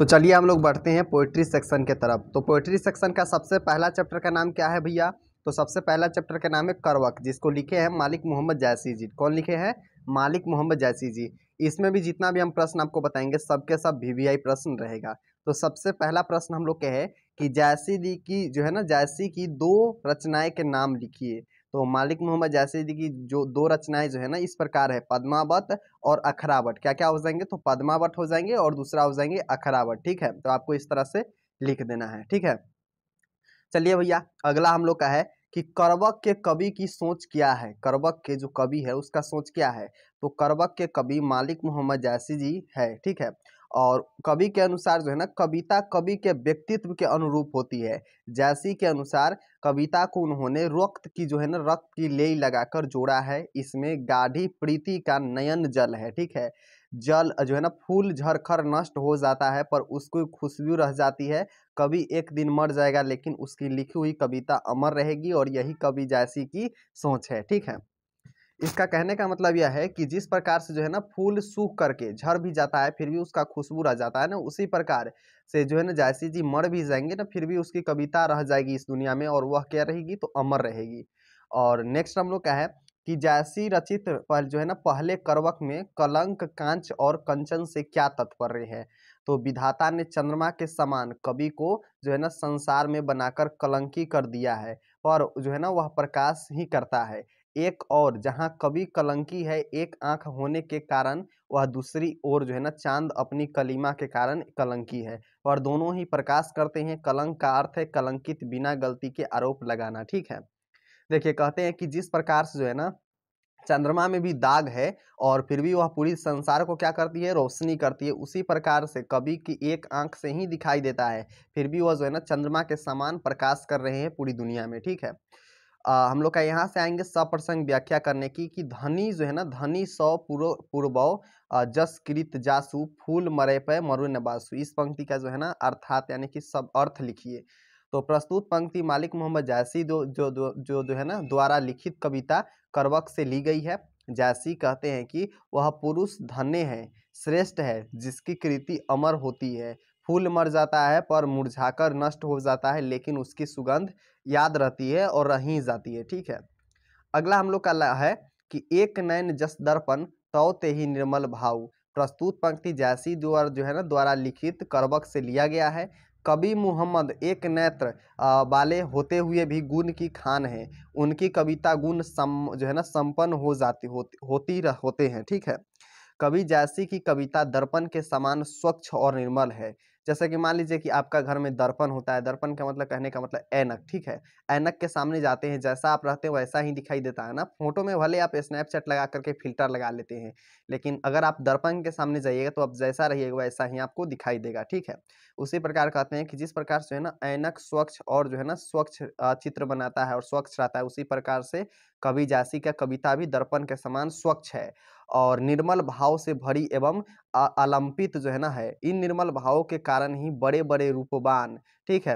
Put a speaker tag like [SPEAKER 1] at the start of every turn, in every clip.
[SPEAKER 1] तो चलिए हम लोग बढ़ते हैं पोइट्री सेक्शन के तरफ। तो पोइट्री सेक्शन का सबसे पहला चैप्टर का नाम क्या है भैया? तो सबसे पहला चैप्टर का नाम है करवक, जिसको लिखे हैं मालिक मोहम्मद जायसी जी। कौन लिखे हैं? मालिक मोहम्मद जायसी जी। इसमें भी जितना भी हम प्रश्न आपको बताएंगे सबके सब वीवीआई प्रश्न रहेगा। तो सबसे पहला प्रश्न हम लोग के है कि जायसी जी की जो है ना, जायसी की दो रचनाएं के नाम लिखिए। तो मालिक मोहम्मद जायसी जी की जो दो रचनाएं जो है ना, इस प्रकार है, पद्मावत और अखरावट। क्या क्या हो जाएंगे? तो पद्मावत हो जाएंगे और दूसरा हो जाएंगे अखरावट। ठीक है, तो आपको इस तरह से लिख देना है। ठीक है, चलिए भैया अगला हम लोग का है कि करवक के कवि की सोच क्या है। करवक के जो कवि है उसका सोच क्या है? तो करवक के कवि मालिक मोहम्मद जायसी जी है। ठीक है, और कवि के अनुसार जो है ना, कविता कवि के व्यक्तित्व के अनुरूप होती है। जायसी के अनुसार कविता को उन्होंने रक्त की जो है ना, रक्त की लेई लगाकर जोड़ा है। इसमें गाढ़ी प्रीति का नयन जल है। ठीक है, जल जो है ना, फूल झरखर नष्ट हो जाता है पर उसकी खुशबू रह जाती है। कवि एक दिन मर जाएगा लेकिन उसकी लिखी हुई कविता अमर रहेगी, और यही कवि जायसी की सोच है। ठीक है, इसका कहने का मतलब यह है कि जिस प्रकार से जो है ना, फूल सूख करके झड़ भी जाता है फिर भी उसका खुशबू रह जाता है ना, उसी प्रकार से जो है ना, जायसी जी मर भी जाएंगे ना, फिर भी उसकी कविता रह जाएगी इस दुनिया में, और वह क्या रहेगी? तो अमर रहेगी। और नेक्स्ट हम लोग का है कि जायसी रचित पर जो है ना, पहले करवक में कलंक कांच और कंचन से क्या तात्पर्य है? तो विधाता ने चंद्रमा के समान कवि को जो है ना, संसार में बनाकर कलंकी कर दिया है, पर जो है ना, वह प्रकाश ही करता है। एक और जहाँ कवि कलंकी है, एक आंख होने के कारण, वह दूसरी ओर जो है ना, चांद अपनी कलिमा के कारण कलंकी है, और दोनों ही प्रकाश करते हैं। कलंक का अर्थ है कलंकित, बिना गलती के आरोप लगाना। ठीक है, देखिए कहते हैं कि जिस प्रकार से जो है ना, चंद्रमा में भी दाग है और फिर भी वह पूरी संसार को क्या करती है? रोशनी करती है। उसी प्रकार से कवि की एक आंख से ही दिखाई देता है, फिर भी वह जो है ना, चंद्रमा के समान प्रकाश कर रहे हैं पूरी दुनिया में। ठीक है, हम लोग का यहाँ से आएंगे सप्रसंग व्याख्या करने की कि धनी जो है ना, धनी सौ पूर्वौ जस कृत जासु फूल मरे पे मरु न बासु। इस पंक्ति का जो है ना, अर्थात यानी कि सब अर्थ लिखिए। तो प्रस्तुत पंक्ति मालिक मोहम्मद जायसी जो है ना, द्वारा लिखित कविता करवक से ली गई है। जायसी कहते हैं कि वह पुरुष धन्य है, श्रेष्ठ है, जिसकी कृति अमर होती है। फूल मर जाता है पर मुरझाकर नष्ट हो जाता है, लेकिन उसकी सुगंध याद रहती है और रही जाती है। ठीक है, अगला हम लोग का है कि एक नैन जस दर्पण तौ ते ही निर्मल भाव। प्रस्तुत पंक्ति जायसी द्वारा जो है ना, द्वारा लिखित करवक से लिया गया है। कवि मुहम्मद एक नेत्र वाले होते हुए भी गुण की खान है। उनकी कविता गुण जो है ना, संपन्न हो जाती होते हैं। ठीक है, कवि जायसी की कविता दर्पण के समान स्वच्छ और निर्मल है। जैसे कि मान लीजिए कि आपका घर में दर्पण होता है। दर्पण का मतलब, कहने का मतलब ऐनक। ठीक है, ऐनक के सामने जाते हैं, जैसा आप रहते हैं वैसा ही दिखाई देता है ना। फोटो में भले आप स्नैपचैट लगा करके फिल्टर लगा लेते हैं, लेकिन अगर आप दर्पण के सामने जाइएगा तो आप जैसा रहिएगा वैसा ही आपको दिखाई देगा। ठीक है, उसी प्रकार कहते हैं कि जिस प्रकार से है ना, ऐनक स्वच्छ और जो है ना, स्वच्छ चित्र बनाता है और स्वच्छ रहता है, उसी प्रकार से कवि जायसी का कविता भी दर्पण के समान स्वच्छ है और निर्मल भाव से भरी एवं अलंपित जो है ना है। इन निर्मल भावों के कारण ही बड़े बड़े रूपवान, ठीक है,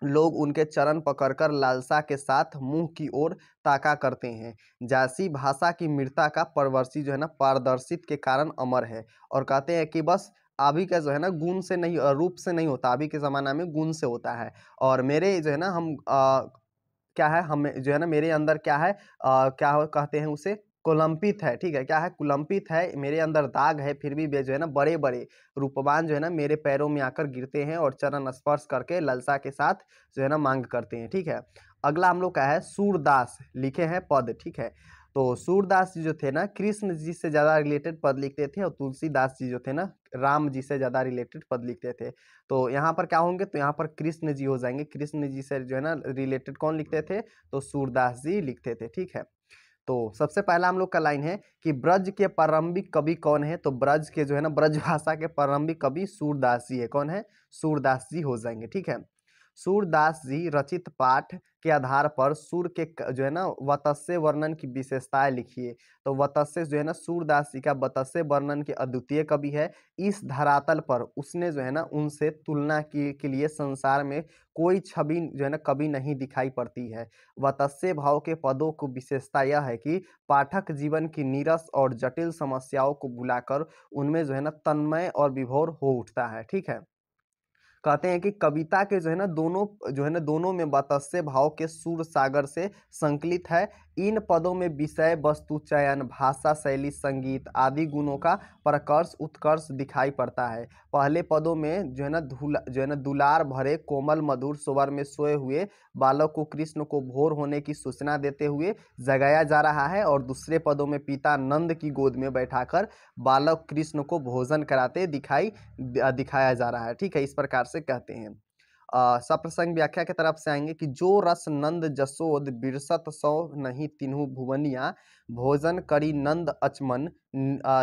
[SPEAKER 1] लोग उनके चरण पकड़कर लालसा के साथ मुंह की ओर ताका करते हैं। जायसी भाषा की मृता का परवर्षी जो है ना, पारदर्शित के कारण अमर है, और कहते हैं कि बस अभी का जो है ना, गुण से नहीं, रूप से नहीं होता, अभी के ज़माना में गुण से होता है। और मेरे जो है ना, हम क्या है, हमें जो है ना, मेरे अंदर क्या है, कहते हैं उसे, कुलंपित है। ठीक है, क्या है? कुलंपित है, मेरे अंदर दाग है, फिर भी वे जो है ना, बड़े बड़े रूपवान जो है ना, मेरे पैरों में आकर गिरते हैं और चरण स्पर्श करके ललसा के साथ जो है ना, मांग करते हैं। ठीक है, अगला हम लोग का है सूरदास लिखे हैं पद। ठीक है, तो सूरदास जी जो थे ना, कृष्ण जी से ज़्यादा रिलेटेड पद लिखते थे, और तुलसीदास जी जो थे ना, राम जी से ज़्यादा रिलेटेड पद लिखते थे। तो यहाँ पर क्या होंगे? तो यहाँ पर कृष्ण जी हो जाएंगे। कृष्ण जी से जो है ना, रिलेटेड कौन लिखते थे? तो सूरदास जी लिखते थे। ठीक है, तो सबसे पहला हम लोग का लाइन है कि ब्रज के प्रारंभिक कवि कौन है? तो ब्रज के जो है ना, ब्रज भाषा के प्रारंभिक कवि सूरदास जी है। कौन है? सूरदास जी हो जाएंगे। ठीक है, सूरदास जी रचित पाठ के आधार पर सूर के जो है ना, वतस्य वर्णन की विशेषताएं लिखिए। तो वतस्य जो है ना, सूरदास जी का वतस्य वर्णन के अद्वितीय कवि है। इस धरातल पर उसने जो है ना, उनसे तुलना के लिए संसार में कोई छवि जो है ना, कभी नहीं दिखाई पड़ती है। वतस्य भाव के पदों की विशेषता यह है कि पाठक जीवन की नीरस और जटिल समस्याओं को बुलाकर उनमें जो है ना, तन्मय और विभोर हो उठता है। ठीक है, कहते हैं कि कविता के जो है ना दोनों में मतस्य भाव के सुर सागर से संकलित है। इन पदों में विषय वस्तु चयन भाषा शैली संगीत आदि गुणों का प्रकर्ष उत्कर्ष दिखाई पड़ता है। पहले पदों में जो है ना दुलार भरे कोमल मधुर स्वर में सोए हुए बालक को कृष्ण को भोर होने की सूचना देते हुए जगाया जा रहा है और दूसरे पदों में पिता नंद की गोद में बैठाकर बालक कृष्ण को भोजन कराते दिखाया जा रहा है। ठीक है, इस प्रकार से कहते हैं। सप्रसंग व्याख्या की तरफ से आएंगे कि जो रस नंद जसोद बिरसत सौ नहीं तिन्हु भुवनिया भोजन करी नंद अचमन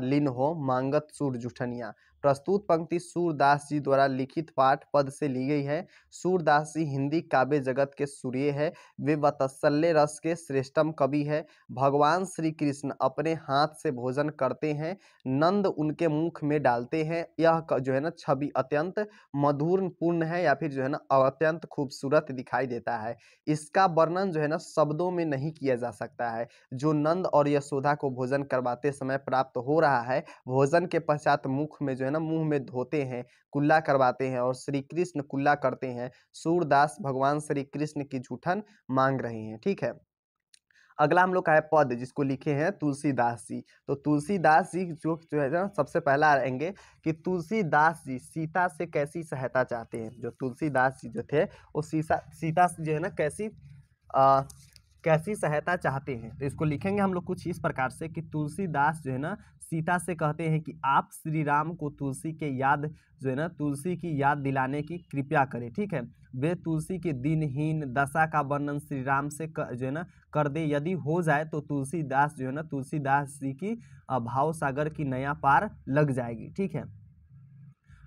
[SPEAKER 1] लिन्हो मांगत सूर जुठनिया। प्रस्तुत पंक्ति सूरदास जी द्वारा लिखित पाठ पद से ली गई है। सूरदास जी हिंदी काव्य जगत के सूर्य है। वे वत्सल्य रस के श्रेष्ठतम कवि है। भगवान श्री कृष्ण अपने हाथ से भोजन करते हैं, नंद उनके मुख में डालते हैं। यह जो है ना छवि अत्यंत मधुर पूर्ण है या फिर जो है ना अत्यंत खूबसूरत दिखाई देता है। इसका वर्णन जो है ना शब्दों में नहीं किया जा सकता है। जो नंद और यशोदा को भोजन करवाते समय प्राप्त हो रहा है, भोजन के पश्चात मुख में जो है ना मुंह में धोते हैं, कुल्ला करवाते हैं और श्री कृष्ण कुल्ला करते हैं। सूरदास भगवान श्री कृष्ण की जूठन मांग रहे हैं। ठीक है, अगला हम लोग का है पद जिसको लिखे हैं तुलसीदास जी। तो तुलसीदास जी जो है ना सबसे पहला आएंगे कि तुलसीदास जी सीता से कैसी सहायता चाहते हैं। जो तुलसीदास जी जो थे वो सीता से जो है ना आ, कैसी सहायता चाहते हैं। तो इसको लिखेंगे हम लोग कुछ इस प्रकार से कि तुलसीदास जो है ना सीता से कहते हैं कि आप श्री राम को तुलसी के याद जो है ना तुलसी की याद दिलाने की कृपया करें। ठीक है, वे तुलसी के दिनहीन दशा का वर्णन श्री राम से जो है ना कर दे। यदि हो जाए तो तुलसीदास जो है ना तुलसीदास जी की भाव सागर की नया पार लग जाएगी। ठीक है,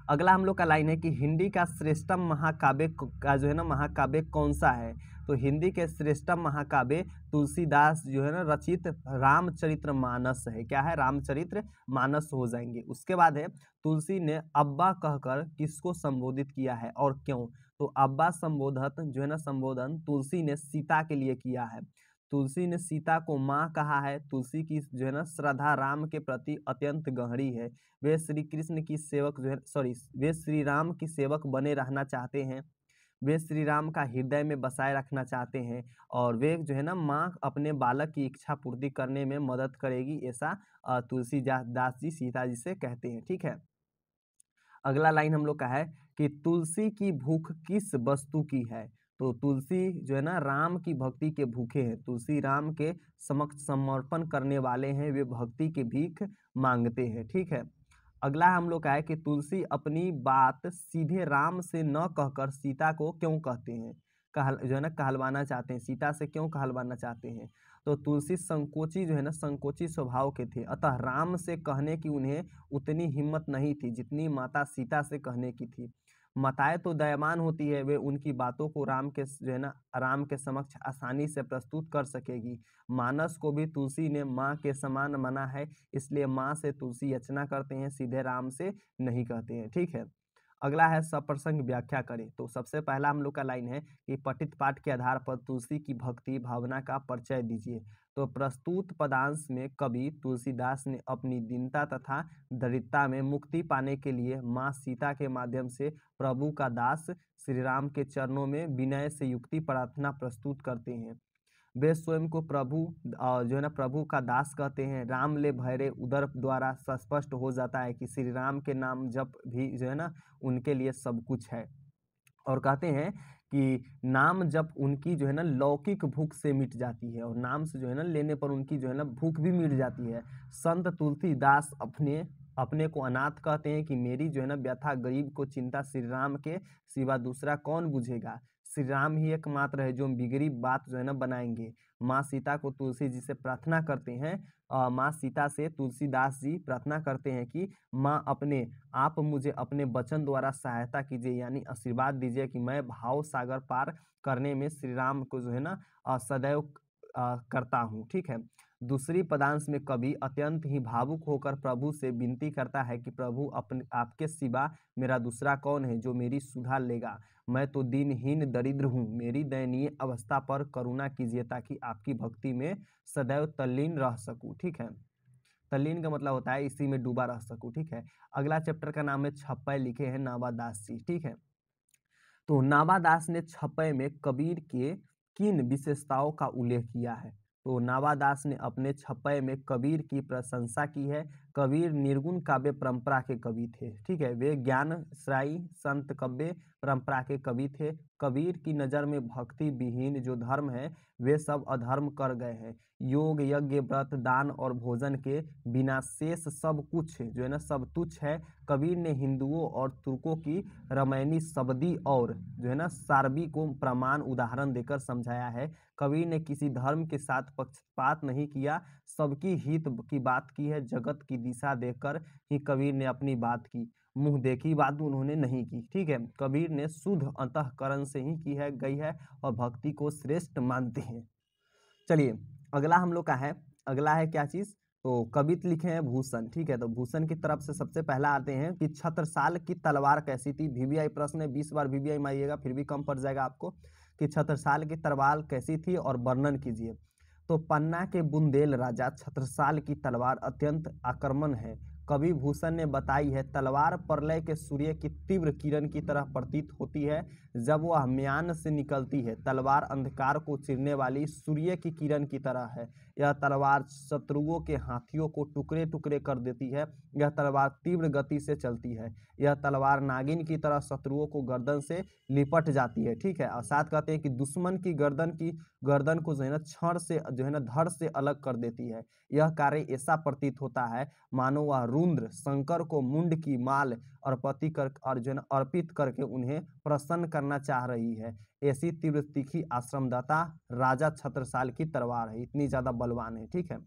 [SPEAKER 1] अगला हम लोग का लाइन है कि हिंदी का श्रेष्ठतम महाकाव्य का जो है ना महाकाव्य कौन सा है। तो हिंदी के श्रेष्ठतम महाकाव्य तुलसीदास जो है ना रचित रामचरितमानस है। क्या है? रामचरितमानस हो जाएंगे। उसके बाद है तुलसी ने अब्बा कहकर किसको संबोधित किया है और क्यों। तो अब्बा संबोधन जो है ना संबोधन तुलसी ने सीता के लिए किया है। तुलसी ने सीता को माँ कहा है। तुलसी की जो है ना श्रद्धा राम के प्रति अत्यंत गहरी है। वे श्री कृष्ण की सेवक जो है वे श्री राम की सेवक बने रहना चाहते हैं। वे श्री राम का हृदय में बसाए रखना चाहते हैं और वे जो है ना माँ अपने बालक की इच्छा पूर्ति करने में मदद करेगी, ऐसा तुलसीदास जी सीता जी से कहते हैं। ठीक है, अगला लाइन हम लोग का है कि तुलसी की भूख किस वस्तु की है। तो तुलसी जो है ना राम की भक्ति के भूखे हैं। तुलसी राम के समक्ष समर्पण करने वाले हैं, वे भक्ति की भीख मांगते हैं। ठीक है, अगला हम लोग का है कि तुलसी अपनी बात सीधे राम से न कहकर सीता को क्यों कहते हैं, जो है ना कहलवाना चाहते हैं, सीता से क्यों कहलवाना चाहते हैं। तो तुलसी संकोची जो है ना संकोची स्वभाव के थे, अतः राम से कहने की उन्हें उतनी हिम्मत नहीं थी जितनी माता सीता से कहने की थी। माताएं तो दयावान होती है, वे उनकी बातों को राम के समक्ष आसानी से प्रस्तुत कर सकेगी। मानस को भी तुलसी ने माँ के समान माना है, इसलिए माँ से तुलसी याचना करते हैं, सीधे राम से नहीं कहते हैं। ठीक है, अगला है सप्रसंग व्याख्या करें। तो सबसे पहला हम लोग का लाइन है कि पठित पाठ के आधार पर तुलसी की भक्ति भावना का परिचय दीजिए। तो प्रस्तुत पदांश में कवि तुलसीदास ने अपनी दीनता तथा दरिद्रता में मुक्ति पाने के लिए माँ सीता के माध्यम से प्रभु का दास श्री राम के चरणों में विनय से युक्ति प्रार्थना प्रस्तुत करते हैं। वे स्वयं को जो है ना प्रभु का दास कहते हैं। राम ले भैरे उदर द्वारा स्पष्ट हो जाता है कि श्री राम के नाम जप भी जो है ना उनके लिए सब कुछ है। और कहते हैं कि नाम जप उनकी जो है ना लौकिक भूख से मिट जाती है और नाम से जो है ना लेने पर उनकी जो है ना भूख भी मिट जाती है। संत तुलसीदास अपने अपने को अनाथ कहते हैं कि मेरी जो है ना व्यथा गरीब को चिंता श्री राम के सिवा दूसरा कौन बुझेगा। श्री राम ही एकमात्र है जो बिगड़ी बात जो है ना बनाएंगे। माँ सीता को तुलसी जी से प्रार्थना करते हैं। माँ सीता से तुलसीदास जी प्रार्थना करते हैं कि माँ अपने आप मुझे अपने वचन द्वारा सहायता कीजिए, यानी आशीर्वाद दीजिए कि मैं भाव सागर पार करने में श्री राम को जो है ना सदैव करता हूँ। ठीक है, दूसरी पदांश में कवि अत्यंत ही भावुक होकर प्रभु से विनती करता है कि प्रभु आपके सिवा मेरा दूसरा कौन है जो मेरी सुधा लेगा। मैं तो दीनहीन दरिद्र हूँ, मेरी दयनीय अवस्था पर करुणा कीजिए ताकि आपकी भक्ति में सदैव तल्लीन रह सकूँ। ठीक है, तल्लीन का मतलब होता है इसी में डूबा रह सकूँ। ठीक है, अगला चैप्टर का नाम है छप्पय, लिखे हैं नावादास जी। ठीक है,
[SPEAKER 2] तो नावादास ने छपै में कबीर के किन विशेषताओं का उल्लेख किया है? तो नावादास ने अपने छपै में कबीर की प्रशंसा की है। कबीर निर्गुण काव्य परंपरा के कवि थे, ठीक है। वे ज्ञानश्रायी संत काव्य परंपरा के कवि थे। कबीर की नज़र में भक्ति विहीन जो धर्म है वे सब अधर्म कर गए हैं। योग यज्ञ व्रत दान और भोजन के बिना शेष सब कुछ जो है ना सब तुच्छ है। कबीर ने हिंदुओं और तुर्कों की रामायणी शब्दी और जो है ना सारबी को प्रमाण उदाहरण देकर समझाया है। कबीर ने किसी धर्म के साथ पक्षपात नहीं किया, सबकी हित की बात की है। जगत की दिशा देखकर ही कबीर ने अपनी बात की, मुंह देखी बात उन्होंने नहीं की, ठीक है। कबीर ने शुद्ध अंतःकरण से ही की है गई है और भक्ति को श्रेष्ठ मानते हैं। चलिए अगला हम लोग का है, अगला है क्या चीज, तो कवित्त लिखे हैं भूषण, ठीक है। तो भूषण की तरफ से सबसे पहला आते हैं कि छत्रसाल की तलवार कैसी थी। वीवीआई प्रश्न है, 20 बार वीवीआई मारिएगा फिर भी कम पड़ जाएगा आपको। कि छत्रसाल की तलवार कैसी थी और वर्णन कीजिए। तो पन्ना के बुंदेल राजा छत्रसाल की तलवार अत्यंत आक्रमण है। कवि भूषण ने बताई है, तलवार प्रलय के सूर्य की तीव्र किरण की तरह प्रतीत होती है जब वह म्यान से निकलती है। तलवार अंधकार को चीरने वाली सूर्य की किरण की तरह है। यह तलवार शत्रुओं के हाथियों को टुकड़े टुकड़े कर देती है। यह तलवार तीव्र गति से चलती है। यह तलवार नागिन की तरह शत्रुओं को गर्दन से लिपट जाती है, ठीक है। और साथ कहते हैं कि दुश्मन की गर्दन को जो है ना क्षण से जो है ना धड़ से अलग कर देती है। यह कार्य ऐसा प्रतीत होता है मानो वह रुद्र शंकर को मुंड की माल अर्पित करके उन्हें प्रसन्न करना चाह रही है। ऐसी तीव्र तीखी आश्रमदाता राजा छत्रसाल की तलवार है, इतनी ज्यादा बलवान है, ठीक है।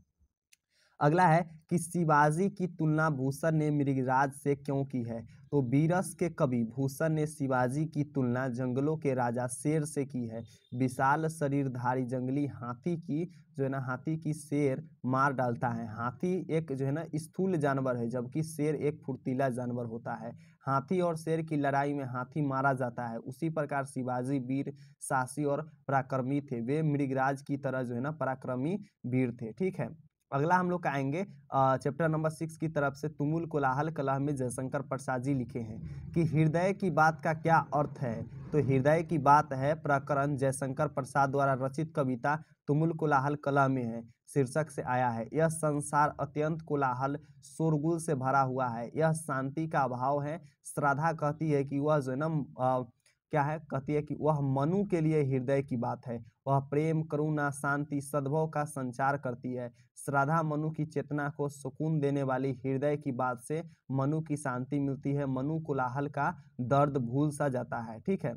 [SPEAKER 2] अगला है कि शिवाजी की तुलना भूषण ने मृगराज से क्यों की है। तो बीरस के कवि भूषण ने शिवाजी की तुलना जंगलों के राजा शेर से की है। विशाल शरीरधारी जंगली हाथी की जो है ना हाथी की शेर मार डालता है। हाथी एक जो है ना स्थूल जानवर है जबकि शेर एक फुर्तीला जानवर होता है। हाथी और शेर की लड़ाई में हाथी मारा जाता है। उसी प्रकार शिवाजी वीर साहसी और पराक्रमी थे। वे मृगराज की तरह जो है ना पराक्रमी वीर थे, ठीक है। अगला हम लोग आएंगे चैप्टर नंबर 6 की तरफ से। तुमुल कोलाहल कलह में जयशंकर प्रसाद जी लिखे हैं कि हृदय की बात का क्या अर्थ है। तो हृदय की बात है प्रकरण जयशंकर प्रसाद द्वारा रचित कविता तुमुल कोलाहल कलह में है शीर्षक से आया है। यह संसार अत्यंत कोलाहल शोरगुल से भरा हुआ है, यह शांति का अभाव है। श्राद्धा कहती है कि वह जो है ना क्या है, कहती है कि वह मनु के लिए हृदय की बात है। वह प्रेम करुणा शांति सद्भाव का संचार करती है। श्राद्धा मनु की चेतना को सुकून देने वाली हृदय की बात से मनु की शांति मिलती है। मनु कोलाहल का दर्द भूल सा जाता है, ठीक है।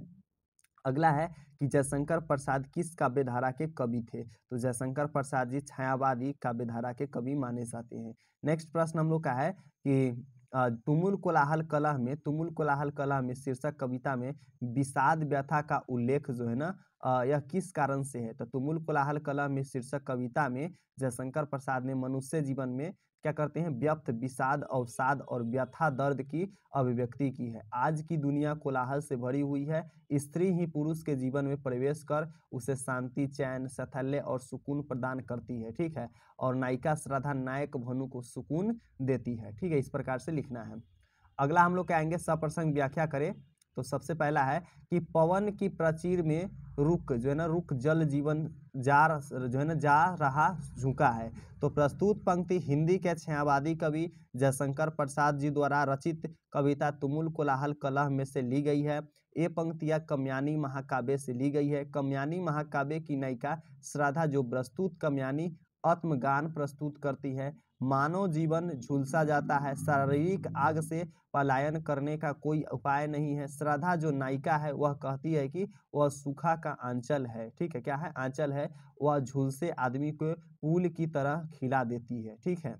[SPEAKER 2] अगला है कि जयशंकर प्रसाद किस काव्यधारा के कवि थे। तो जयशंकर प्रसाद जी छायावादी काव्यधारा के कवि माने जाते हैं। नेक्स्ट प्रश्न हम लोग का है कि तुमुल कोलाहल कलह में शीर्षक कविता में विषाद व्यथा का उल्लेख जो है ना यह किस कारण से है। तो तुमुल कोलाहल कलह में शीर्षक कविता में जयशंकर प्रसाद ने मनुष्य जीवन में क्या करते हैं, व्यर्थ विषाद अवसाद और व्यथा दर्द की अभिव्यक्ति की है। आज की दुनिया कोलाहल से भरी हुई है। स्त्री ही पुरुष के जीवन में प्रवेश कर उसे शांति चैन साफल्य और सुकून प्रदान करती है, ठीक है। और नायिका श्रद्धा नायक भनु को सुकून देती है, ठीक है। इस प्रकार से लिखना है। अगला हम लोग कहेंगे सप्रसंग व्याख्या करें। तो सबसे पहला है कि पवन की प्राचीर में रुक जो है ना रुक जल जीवन जो है ना जा रहा झुका है। तो प्रस्तुत पंक्ति हिंदी के छायावादी कवि जयशंकर प्रसाद जी द्वारा रचित कविता तुमुल कोलाहल कलह में से ली गई है। ये पंक्तियां कम्यानी महाकाव्य से ली गई है। कम्यानी महाकाव्य की नायिका श्राद्धा जो प्रस्तुत कम्यानी आत्मगान प्रस्तुत करती है। मानव जीवन झुलसा जाता है, शारीरिक आग से पलायन करने का कोई उपाय नहीं है। श्रद्धा जो नायिका है वह कहती है कि वह सूखा का आंचल है, ठीक है। क्या है, आंचल है। वह झुलसे आदमी को फूल की तरह खिला देती है, ठीक है।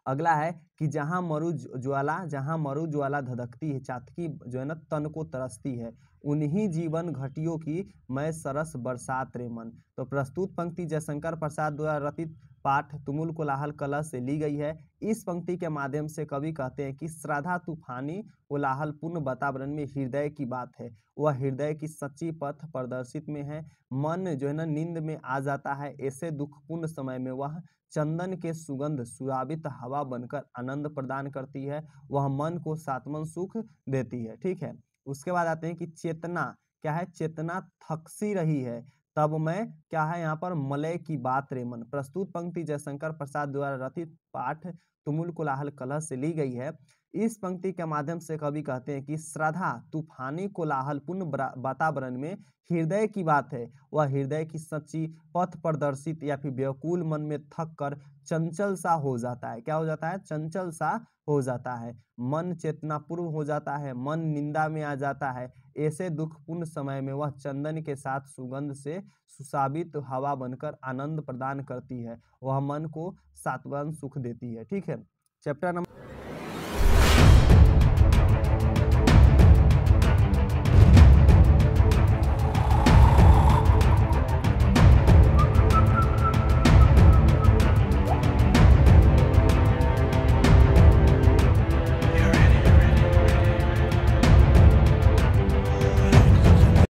[SPEAKER 2] अगला है कि जहाँ मरु ज्वाला धधकती है चातकी जो है ना तन को तरसती है। उन्हीं जीवन घटियों की मैं सरस बरसात रे मन। तो प्रस्तुत पंक्ति जयशंकर प्रसाद द्वारा रचित पाठ तुमुल कोलाहल कलह से ली गई है। इस पंक्ति के माध्यम से कवि कहते हैं कि श्राद्धा तूफानी कोलाहल पूर्ण वातावरण में हृदय की बात है। वह हृदय की सच्ची पथ प्रदर्शित में है। मन जो है ना नींद में आ जाता है। ऐसे दुखपूर्ण समय में वह चंदन के सुगंध सुरावित हवा बनकर आनंद प्रदान करती है। वह मन को सात्मन सुख देती है, ठीक है। उसके बाद आते हैं कि चेतना क्या है, चेतना थकसी रही है तब मैं क्या है यहाँ पर मलय की बात रे मन। प्रस्तुत पंक्ति जयशंकर प्रसाद द्वारा रचित पाठ तुमुल कोलाहल कलह से ली गई है। इस पंक्ति के माध्यम से कवि कहते हैं कि श्रद्धा तूफानी कोलाहलपूर्ण वातावरण में हृदय की बात है, वह हृदय की सच्ची पथ प्रदर्शित या फिर व्याकुल मन में थक कर चंचल सा हो जाता है। क्या हो जाता है? चंचल सा हो जाता है, मन चेतनापूर्व हो जाता है, मन निंदा में आ जाता है। ऐसे दुखपूर्ण समय में वह चंदन के साथ सुगंध से सुशाबित हवा बनकर आनंद प्रदान करती है, वह मन को सात्वंत सुख देती है। ठीक है, चैप्टर नंबर